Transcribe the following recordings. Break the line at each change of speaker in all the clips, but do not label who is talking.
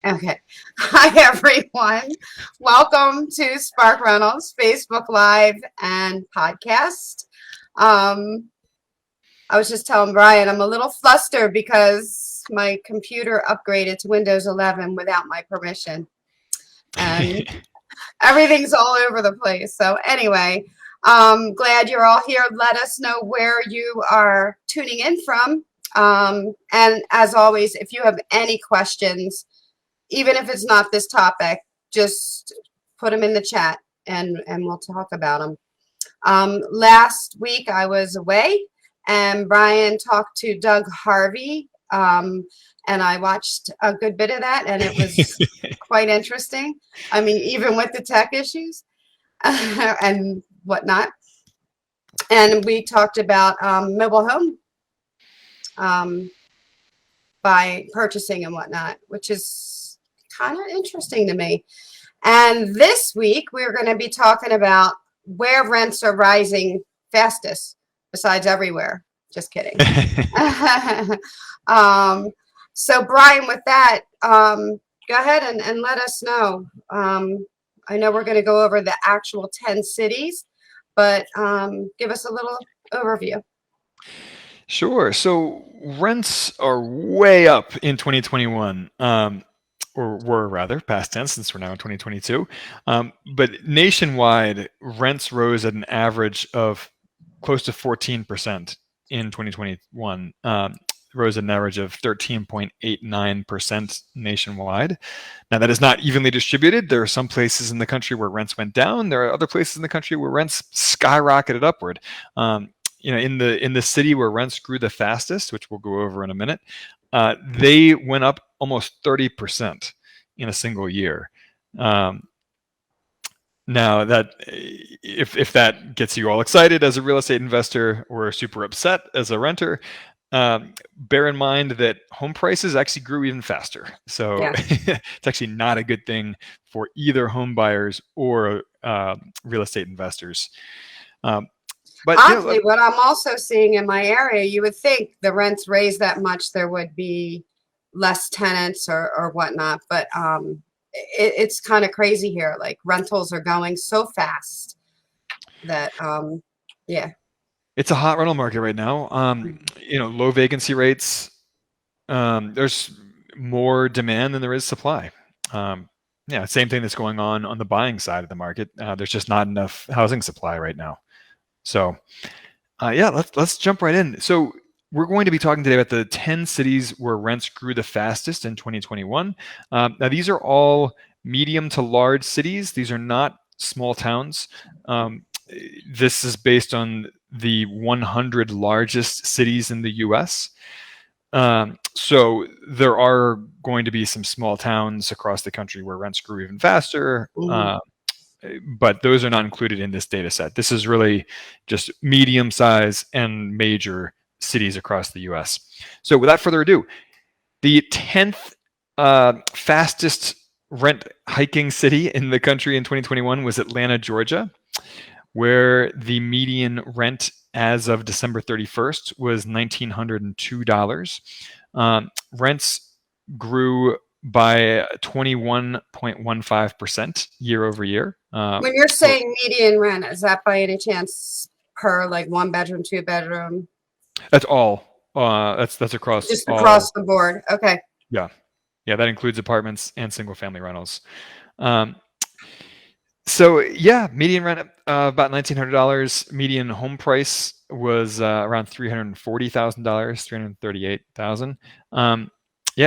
Okay. Hi, everyone. Welcome to Spark Reynolds Facebook Live and podcast. Um, I was just telling Brian I'm a little flustered because my computer upgraded to Windows 11 without my permission, and everything's all over the place. So anyway, glad you're all here. Let us know where you are tuning in from. And as always, if you have any questions, even if it's not this topic, just put them in the chat and we'll talk about them. Last week I was away and Brian talked to Doug Harvey, and I watched a good bit of that, and it was quite interesting. I mean, even with the tech issues and whatnot. And we talked about mobile home by purchasing and whatnot, which is kind of interesting to me. And this week we're going to be talking about where rents are rising fastest besides everywhere. Just kidding. So Brian, with that, go ahead and let us know. I know we're going to go over the actual 10 cities, but give us a little overview.
Sure. So rents are way up in 2021. Or were rather past tense since we're now in 2022. But nationwide, rents rose at an average of close to 14% in 2021. Rose at an average of 13.89% nationwide. Now, that is not evenly distributed. There are some places in the country where rents went down. There are other places in the country where rents skyrocketed upward. In the city where rents grew the fastest, which we'll go over in a minute, they went up almost 30% in a single year. Now, that if that gets you all excited as a real estate investor or super upset as a renter, bear in mind that home prices actually grew even faster. So yeah. It's actually not a good thing for either home buyers or real estate investors.
But honestly, what I'm also seeing in my area, you would think the rents raised that much, there would be less tenants or whatnot. But it's kind of crazy here. Like rentals are going so fast that, yeah.
It's a hot rental market right now. Low vacancy rates. There's more demand than there is supply. Same thing that's going on the buying side of the market. There's just not enough housing supply right now. So, let's jump right in. So we're going to be talking today about the 10 cities where rents grew the fastest in 2021. Now, these are all medium to large cities. These are not small towns. This is based on the 100 largest cities in the U.S. So there are going to be some small towns across the country where rents grew even faster. But those are not included in this data set. This is really just medium size and major cities across the US. So without further ado, the 10th fastest rent hiking city in the country in 2021 was Atlanta, Georgia, where the median rent as of December 31st was $1,902. Rents grew by 21.15% year over year.
When you're saying median rent, is that by any chance per like 1 bedroom, 2 bedroom?
That's all. That's across.
Just across the board. Okay.
Yeah, that includes apartments and single family rentals. Median rent about $1,900. Median home price was around $340,000, $338,000.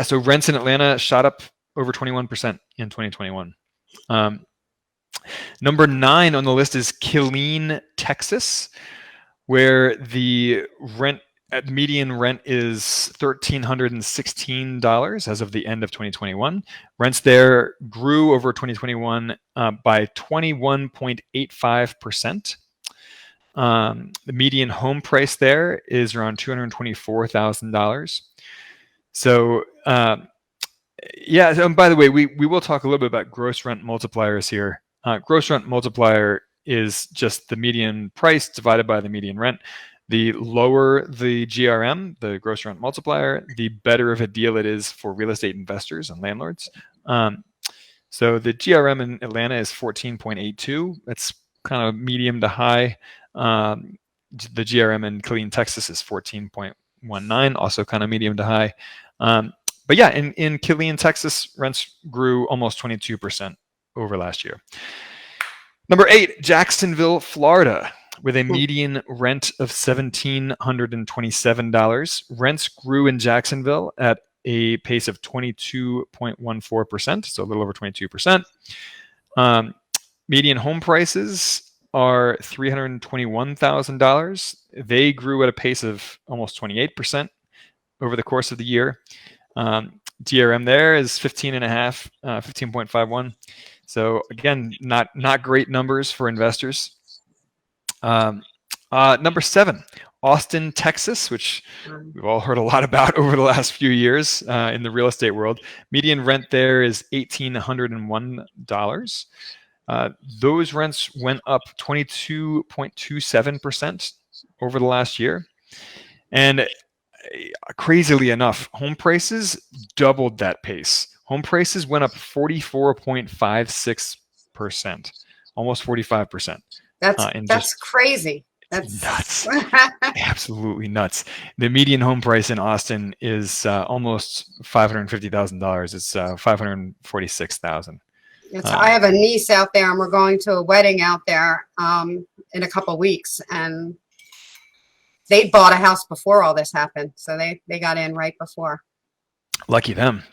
So rents in Atlanta shot up over 21% in 2021. Number 9 on the list is Killeen, Texas, where the median rent is $1,316 as of the end of 2021. Rents there grew over 2021 by 21.85%. The median home price there is around $224,000. So, and by the way, we will talk a little bit about gross rent multipliers here. Gross rent multiplier is just the median price divided by the median rent. The lower the GRM, the gross rent multiplier, the better of a deal it is for real estate investors and landlords. So the GRM in Atlanta is 14.82. That's kind of medium to high. The GRM in Killeen, Texas is 14.19, also kind of medium to high. But yeah, in Killeen, Texas, rents grew almost 22% over last year. Number 8, Jacksonville, Florida, with a median rent of $1,727. Rents grew in Jacksonville at a pace of 22.14%, so a little over 22%. Median home prices are $321,000. They grew at a pace of almost 28% over the course of the year. DRM there is 15.51. So again, not great numbers for investors. Number 7, Austin, Texas, which we've all heard a lot about over the last few years in the real estate world. Median rent there is $1,801. Those rents went up 22.27% over the last year. And crazily enough, home prices doubled that pace. Home prices went up 44.56%, almost 45%.
That's crazy. That's
nuts. Absolutely nuts. The median home price in Austin is almost $550,000. It's $546,000.
I have a niece out there, and we're going to a wedding out there in a couple of weeks, and they bought a house before all this happened, so they got in right before.
Lucky them.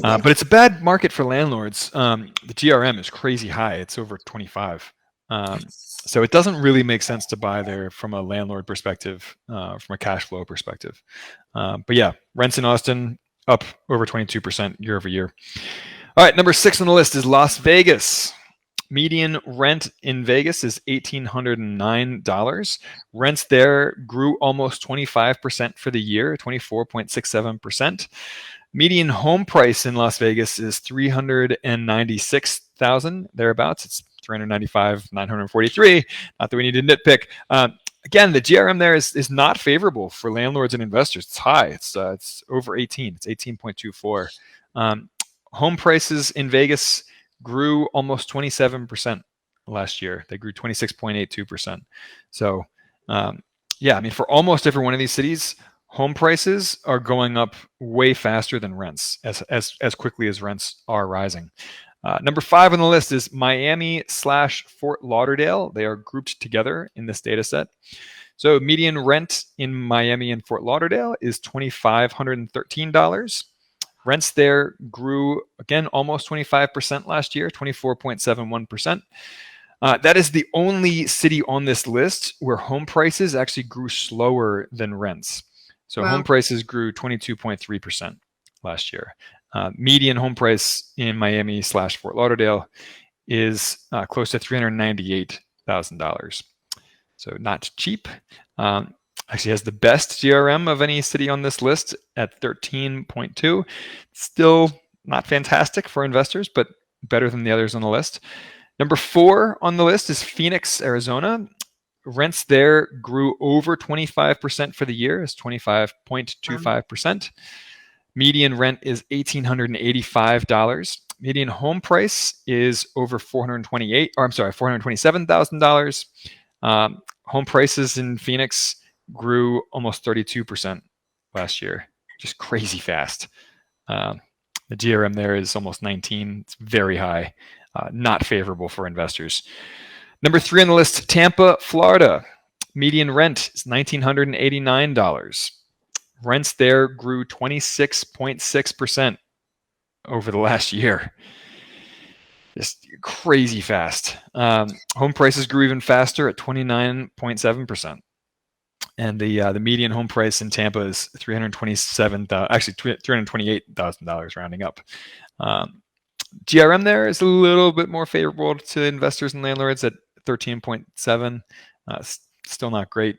But it's a bad market for landlords. The GRM is crazy high. It's over 25. So it doesn't really make sense to buy there from a landlord perspective, from a cash flow perspective. But yeah, rents in Austin up over 22% year over year. All right, number 6 on the list is Las Vegas. Median rent in Vegas is $1,809. Rents there grew almost 25% for the year, 24.67%. Median home price in Las Vegas is $396,000 thereabouts. It's $395,943. Not that we need to nitpick. Again, the GRM there is not favorable for landlords and investors. It's high. It's over 18. It's 18.24. Home prices in Vegas grew almost 27% last year. They grew 26.82%. So, yeah, I mean, for almost every one of these cities, home prices are going up way faster than rents, as quickly as rents are rising. Number 5 on the list is Miami/Fort Lauderdale. They are grouped together in this data set. So median rent in Miami and Fort Lauderdale is $2,513. Rents there grew, again, almost 25% last year, 24.71%. That is the only city on this list where home prices actually grew slower than rents. So wow. Home prices grew 22.3% last year. Median home price in Miami/Fort Lauderdale is close to $398,000. So not cheap. Actually has the best GRM of any city on this list at 13.2. Still not fantastic for investors, but better than the others on the list. Number 4 on the list is Phoenix, Arizona. Rents there grew over 25% for the year. It's 25.25%. Median rent is $1,885. Median home price is over $427,000. Home prices in Phoenix grew almost 32% last year. Just crazy fast. The GRM there is almost 19. It's very high. Not favorable for investors. Number 3 on the list, Tampa, Florida. Median rent is $1,989. Rents there grew 26.6% over the last year. Just crazy fast. Home prices grew even faster at 29.7%. And the median home price in Tampa is $328,000 rounding up. GRM there is a little bit more favorable to investors and landlords at 13.7. Still not great.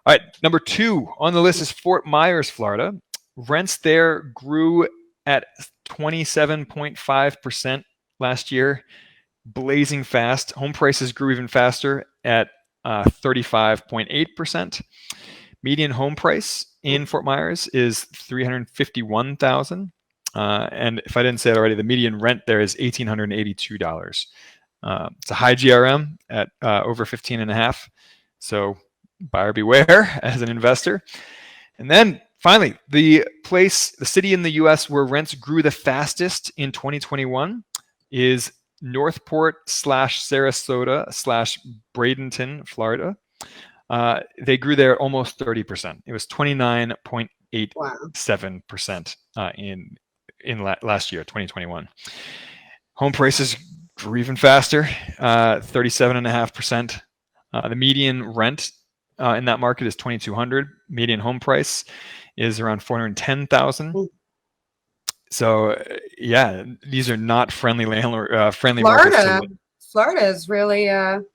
All right, number 2 on the list is Fort Myers, Florida. Rents there grew at 27.5% last year, blazing fast. Home prices grew even faster at 35.8%. Median home price in Fort Myers is $351,000. And if I didn't say it already, the median rent there is $1,882. It's a high GRM at over 15.5. So buyer beware as an investor. And then finally, the city in the US where rents grew the fastest in 2021 is Northport / Sarasota / Bradenton, Florida. They grew there almost 30%. It was 29.87% in last year, 2021. Home prices grew even faster, 37.5%. The median rent in that market is $2,200. Median home price is around $410,000. So yeah, these are not friendly landlord friendly markets.
Florida is really
the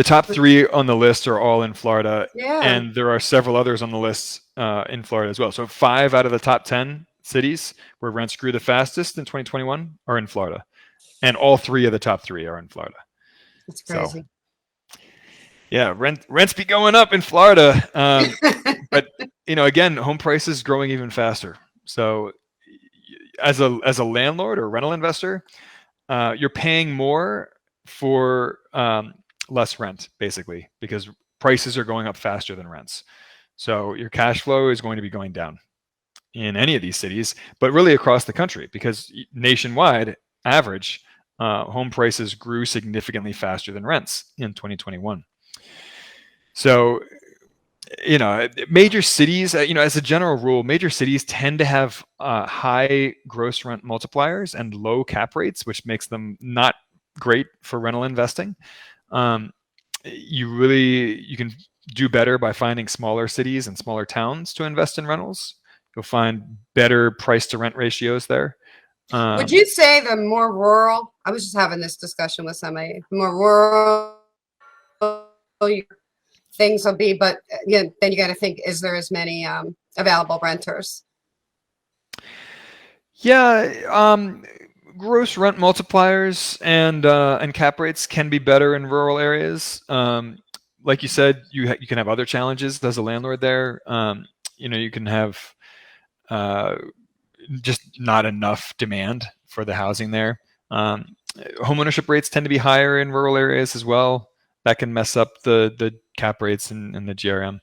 top 3 on the list are all in Florida,
yeah.
And there are several others on the list in Florida as well. So 5 out of the top 10 cities where rents grew the fastest in 2021 are in Florida, and all 3 of the top 3 are in Florida.
That's crazy.
So, yeah, rents be going up in Florida, but again, home prices growing even faster. So, as a landlord or rental investor, you're paying more for less rent, basically, because prices are going up faster than rents. So your cash flow is going to be going down in any of these cities, but really across the country, because nationwide average home prices grew significantly faster than rents in 2021. So, major cities, as a general rule, major cities tend to have high gross rent multipliers and low cap rates, which makes them not great for rental investing. You can do better by finding smaller cities and smaller towns to invest in rentals. You'll find better price to rent ratios there.
Would you say the more rural, I was just having this discussion with somebody, more rural things will be, but then you got to think, is there as many available renters?
Yeah, gross rent multipliers and cap rates can be better in rural areas. Like you said, you can have other challenges as a landlord there. You can have just not enough demand for the housing there. Homeownership rates tend to be higher in rural areas as well. That can mess up the cap rates and the GRM.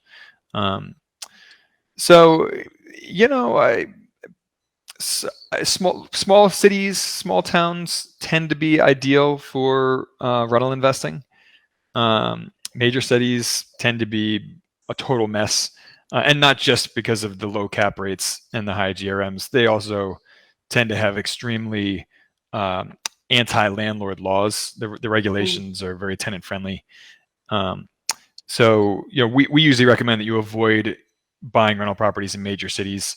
Small cities, small towns tend to be ideal for rental investing. Major cities tend to be a total mess, and not just because of the low cap rates and the high GRMs. They also tend to have extremely anti-landlord laws. The regulations are very tenant friendly. So we usually recommend that you avoid buying rental properties in major cities.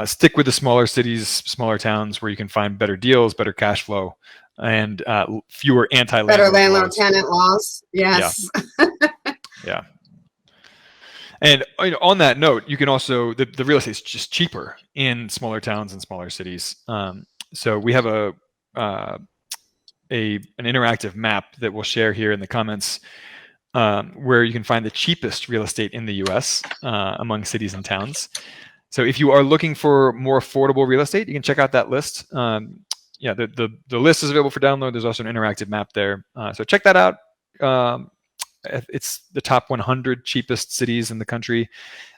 Stick with the smaller cities, smaller towns where you can find better deals, better cash flow, and fewer anti-landlord
better landlord
laws.
Tenant laws. Yes.
Yeah. And on that note, you can also the real estate is just cheaper in smaller towns and smaller cities. So we have an interactive map that we'll share here in the comments, where you can find the cheapest real estate in the U.S. Among cities and towns. So if you are looking for more affordable real estate, you can check out that list. The list is available for download. There's also an interactive map there. So check that out. It's the top 100 cheapest cities in the country,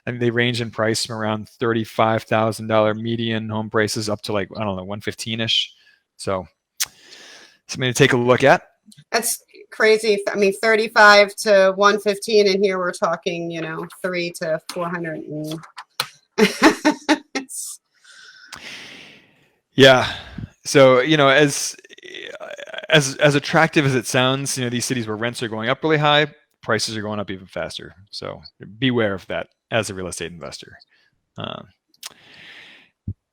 and they range in price from around $35,000 median home prices up to $115,000-ish. So something to take a look at.
That's crazy. I mean, 35 to 115, and here we're talking, 3 to 400.
Yeah. So, as attractive as it sounds, these cities where rents are going up really high, prices are going up even faster. So beware of that as a real estate investor.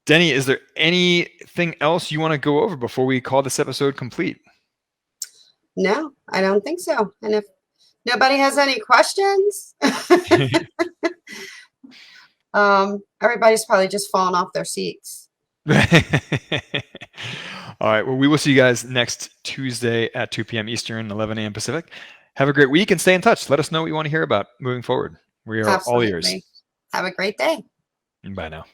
Denny, is there anything else you want to go over before we call this episode complete?
No, I don't think so. And if nobody has any questions, everybody's probably just falling off their seats.
All right. Well, we will see you guys next Tuesday at 2 p.m. Eastern, 11 a.m. Pacific. Have a great week and stay in touch. Let us know what you want to hear about moving forward. We are all ears.
Have a great day.
Bye now.